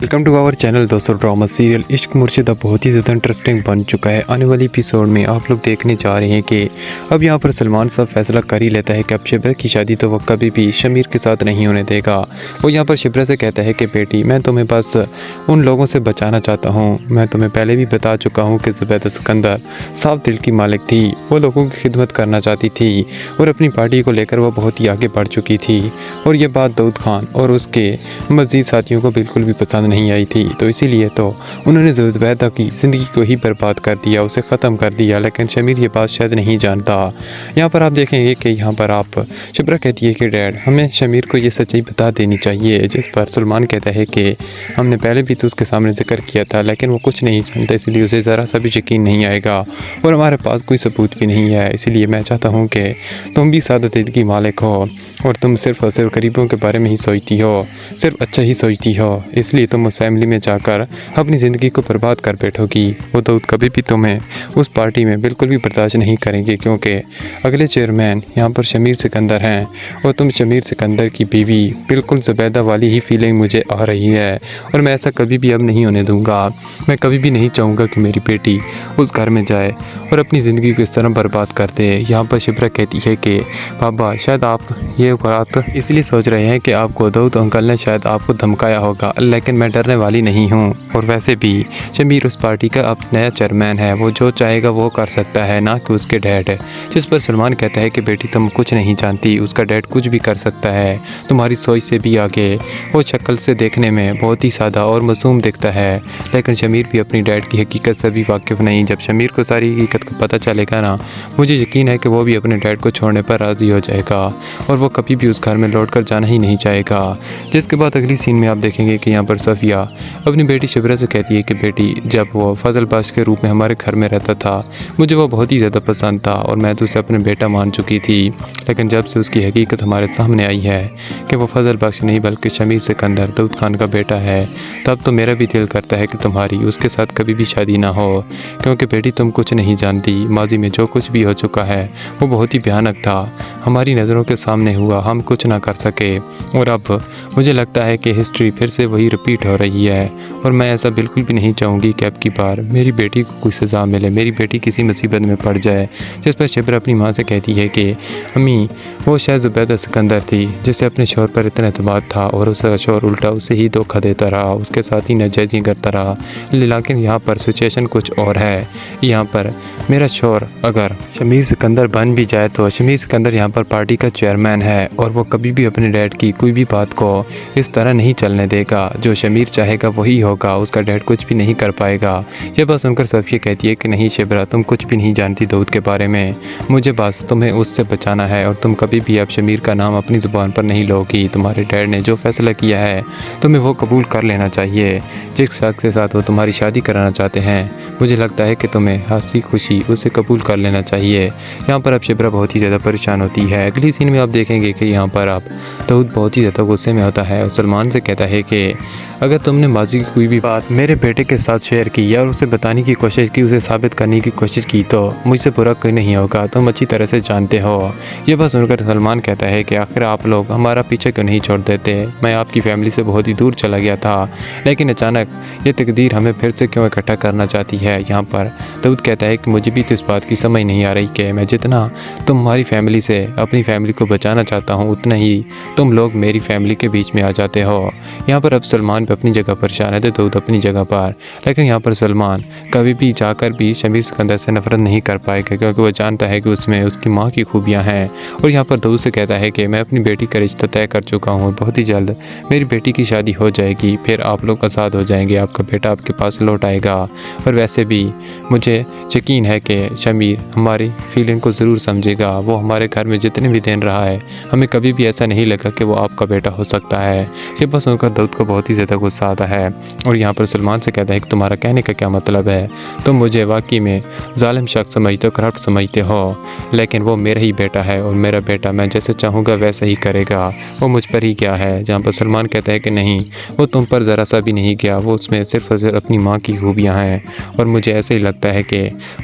Welcome to our channel दोस्तों। Drama serial इश्क मुर्शिदा बहुत ही ज़्यादा इंटरेस्टिंग बन चुका है। आने वाली एपिसोड में आप लोग देखने जा रहे हैं कि अब यहाँ पर सलमान साहब फैसला कर ही लेता है कि अब शिब्रा की शादी तो वो कभी भी शमीर के साथ नहीं होने देगा। वो यहाँ पर शिब्रा से कहता है कि बेटी, मैं तुम्हें बस उन लोगों से बचाना चाहता हूँ। मैं तुम्हें पहले भी बता चुका हूँ कि ज़ुबैदा सिकंदर साफ दिल की मालिक थी। वो लोगों की खिदमत करना चाहती थी और अपनी पार्टी को लेकर वो बहुत ही आगे बढ़ चुकी थी। और ये बात दाऊद खान और उसके मज़ीद साथियों को बिल्कुल भी पसंद नहीं आई थी, तो इसीलिए तो उन्होंने ज़ुबैदा की ज़िंदगी को ही बर्बाद कर दिया, उसे ख़त्म कर दिया। लेकिन शमीर ये बात शायद नहीं जानता। यहाँ पर आप देखेंगे कि यहाँ पर आप शिब्रा कहती है कि डैड, हमें शमीर को ये सच्चाई बता देनी चाहिए। जिस पर सलमान कहता है कि हमने पहले भी तो उसके सामने जिक्र किया था, लेकिन वो कुछ नहीं जानता, इसलिए उसे ज़रा सा भी यकीन नहीं आएगा और हमारे पास कोई सबूत भी नहीं है। इसलिए मैं चाहता हूँ कि तुम भी सादा दिल की मालिक हो और तुम सिर्फ और सिर्फ गरीबों के बारे में ही सोचती हो, सिर्फ अच्छा ही सोचती हो, इसलिए तुम उस फैमिली में जाकर अपनी ज़िंदगी को बर्बाद कर बैठोगी। वो दाऊद कभी भी तुम्हें उस पार्टी में बिल्कुल भी बर्दाश्त नहीं करेंगे, क्योंकि अगले चेयरमैन यहाँ पर शमीर सिकंदर हैं और तुम शमीर सिकंदर की बीवी। बिल्कुल ज़ुबैदा वाली ही फीलिंग मुझे आ रही है और मैं ऐसा कभी भी अब नहीं होने दूँगा। मैं कभी भी नहीं चाहूँगा कि मेरी बेटी उस घर में जाए और अपनी ज़िंदगी को इस तरह बर्बाद कर दे। यहाँ पर शिब्रा कहती है कि पापा, शायद आप ये बात इसलिए सोच रहे हैं कि आपको दाऊद अंकल ने शायद आपको धमकाया होगा, लेकिन मैं डरने वाली नहीं हूँ। और वैसे भी शमीर उस पार्टी का अब नया चेयरमैन है, वो जो चाहेगा वो कर सकता है, ना कि उसके डैड। जिस पर सलमान कहता है कि बेटी, तुम कुछ नहीं जानती, उसका डैड कुछ भी कर सकता है, तुम्हारी सोच से भी आगे। वो शक्ल से देखने में बहुत ही सादा और मासूम दिखता है, लेकिन शमीर भी अपनी डैड की हकीकत से भी वाकिफ़ नहीं। जब शमीर को सारी हकीकत का पता चलेगा ना, मुझे यकीन है कि वो भी अपने डैड को छोड़ने पर राज़ी हो जाएगा और वो कभी भी उस घर में लौट कर जाना ही नहीं चाहेगा। जिसके बाद अगली सीन में आप देखेंगे कि यहाँ पर सफ़िया अपनी बेटी शिब्रा से कहती है कि बेटी, जब वो फजल बाश के रूप में हमारे घर में रहता था, मुझे वो बहुत ही ज़्यादा पसंद था और मैं तो उसे अपने बेटा मान चुकी थी। लेकिन जब से उसकी हकीकत हमारे सामने आई है कि वो फजल बख्श नहीं बल्कि शमीर सिकंदर दाऊद खान का बेटा है, तब तो मेरा भी दिल करता है कि तुम्हारी उसके साथ कभी भी शादी ना हो। क्योंकि बेटी, तुम कुछ नहीं जानती, माजी में जो कुछ भी हो चुका है वो बहुत ही भयानक था, हमारी नज़रों के सामने हुआ, हम कुछ ना कर सके। और अब मुझे लगता है कि हिस्ट्री फिर से वही रिपीट हो रही है और मैं ऐसा बिल्कुल भी नहीं चाहूँगी कि अब की बार मेरी बेटी को कोई सज़ा मिले, मेरी बेटी किसी मुसीबत में पड़ जाए। जिस पर शिब्रा अपनी माँ से कहती है कि अम्मी, वो शायद ज़ुबैदा सिकंदर थी जिसे अपने शौहर पर इतना एतमाद था और उसका शौहर उल्टा उसे ही धोखा देता रहा, उसके साथ ही नाजायज़ी करता रहा। लेकिन यहाँ पर सिचुएशन कुछ और है। यहाँ पर मेरा शौहर अगर शमीर सिकंदर बन भी जाए तो शमीर सिकंदर यहाँ पर पार्टी का चेयरमैन है और वो कभी भी अपने डैड की कोई भी बात को इस तरह नहीं चलने देगा। जो शमीर चाहेगा वही होगा, उसका डैड कुछ भी नहीं कर पाएगा। ये बात सुनकर सफ़िया कहती है कि नहीं शिब्रा, तुम कुछ भी नहीं जानती दाऊद के बारे में, मुझे बस तुम्हें उससे बचाना है और तुम कभी भी अब शमीर का नाम अपनी ज़ुबान पर नहीं लोगी। तुम्हारे डैड ने जो फैसला किया है तुम्हें वो कबूल कर लेना चाहिए। जिस शख्स के साथ वो तुम्हारी शादी कराना चाहते हैं, मुझे लगता है कि तुम्हें हंसी खुशी उसे कबूल कर लेना चाहिए। यहाँ पर अब शिब्रा बहुत ही ज़्यादा परेशान होती है। अगली सीन में आप देखेंगे कि यहाँ पर आप दाऊद बहुत ही ज़्यादा गुस्से में होता है और सलमान से कहता है कि अगर तुमने माजी की कोई भी बात मेरे बेटे के साथ शेयर की या उसे बताने की कोशिश की, उसे साबित करने की कोशिश की, तो मुझसे बुरा कोई नहीं होगा, तुम अच्छी तरह से जानते हो। ये बात सुनकर सलमान कहता है कि आखिर आप लोग हमारा पीछे क्यों नहीं छोड़ देते। मैं आपकी फैमिली से बहुत ही दूर चला गया था, लेकिन अचानक ये तकदीर हमें फिर से क्यों इकट्ठा करना चाहती है। यहाँ पर दाऊद कहता है कि मुझे भी तो इस बात की समझ नहीं आ रही कि मैं जितना तुम्हारी फैमिली से अपनी फैमिली को बचाना चाहता हूँ, उतना ही तुम लोग मेरी फैमिली के बीच में आ जाते हो। यहाँ पर अब सलमान भी अपनी जगह परेशान है, दाऊद अपनी जगह पर। लेकिन यहाँ पर सलमान कभी भी जाकर भी शमीर सिकंदर से नफरत नहीं कर पाएगा, क्योंकि वो जानता है कि उसमें उसकी माँ की खूबियाँ हैं। और यहाँ पर दाऊद से कहता है कि मैं अपनी बेटी का रिश्ता तय कर चुका हूँ, बहुत ही जल्द मेरी बेटी की शादी हो जाएगी, फिर आप लोग आज़ाद हो जाएंगे, आपका बेटा आपके पास लौट आएगा। और वैसे भी मुझे यकीन है कि शमीर हमारी फीलिंग को ज़रूर समझेगा। वो हमारे घर में जितने भी दिन रहा है, हमें कभी भी ऐसा नहीं लगा कि वो आपका बेटा हो सकता है। ये बस सुनकर दाऊद को बहुत ही ज़्यादा गुस्सा आता है और यहाँ पर सलमान से कहता है कि तुम्हारा कहने का क्या मतलब है, तुम मुझे वाकई में जालिम शख्स समझते हो, करप्ट समझते हो, लेकिन वो मेरा ही बेटा है और मेरा बेटा मैं जैसे चाहूँगा वैसा ही करेगा, वो मुझ पर ही क्या है। जहाँ पर सलमान कहता है कि नहीं, वो तुम पर ज़रा तरासा भी नहीं गया। वो उसमें सिर्फ और सिर्फ अपनी माँ की खूबियाँ हैं और मुझे ऐसे ही लगता है कि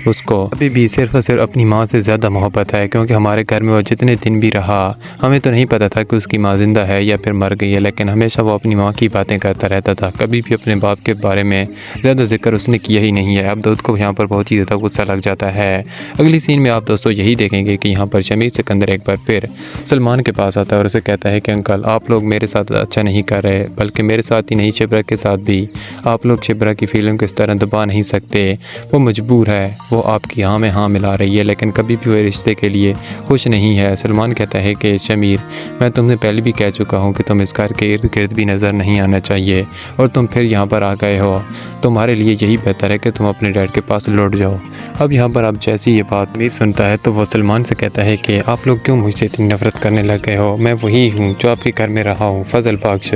उसको अभी भी सिर्फ और सिर्फ अपनी माँ से ज़्यादा मोहब्बत है, क्योंकि हमारे घर में वो जितने दिन भी रहा हमें तो नहीं पता था कि उसकी माँ ज़िंदा है या फिर मर गई है, लेकिन हमेशा वो अपनी माँ की बातें करता रहता था। कभी भी अपने बाप के बारे में ज़्यादा जिक्र उसने किया ही नहीं है। अब दूध को यहाँ पर बहुत ही ज़्यादा गुस्सा लग जाता है। अगली सीन में आप दोस्तों यही देखेंगे कि यहाँ पर शमीर सिकंदर एक बार फिर सलमान के पास आता है और उसे कहता है कि अंकल आप लोग मेरे साथ अच्छा नहीं कर रहे, बल्कि मेरे साथ ही नहीं शिप्रा के साथ भी आप लोग शिप्रा की फीलिंग को इस तरह दबा नहीं सकते। वो मजबूर है, वो आपकी हाँ में हाँ मिला रही है, लेकिन कभी भी वो रिश्ते के लिए खुश नहीं है। सलमान कहता है कि शमीर मैं तुमने पहले भी कह चुका हूँ कि तुम इस घर के इर्द गिर्द भी नज़र नहीं आना चाहिए और तुम फिर यहाँ पर आ गए हो। तुम्हारे लिए यही बेहतर है कि तुम अपने डैड के पास लौट जाओ। अब यहाँ पर आप जैसी ये बात मीर सुनता है तो वो सलमान से कहता है कि आप लोग क्यों मुझसे इतनी नफरत करने लग गए हो। मैं वही हूँ जो आपके घर में रहा हूँ, फजल बख्श,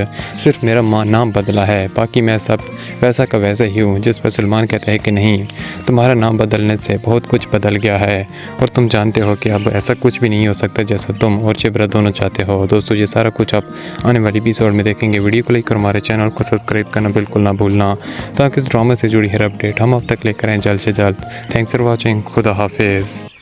सिर्फ मेरा नाम बदला है, बाकी मैं सब वैसा का वैसा ही हूँ। जिस पर सलमान कहता है कि नहीं, तुम्हारा नाम बदलने से बहुत कुछ बदल गया है और तुम जानते हो कि अब ऐसा कुछ भी नहीं हो सकता जैसा तुम और शिप्रा दोनों चाहते हो। दोस्तों ये सारा कुछ आप आने वाली एपिसोड में देखेंगे। वीडियो को लाइक और हमारे चैनल को सब्सक्राइब करना बिल्कुल ना भूलना, ताकि इस ड्रामा से जुड़ी हर अपडेट हम अब तक लेकर आएँ जल्द से जल्द। Thanks for watching. खुदा हाफिज़।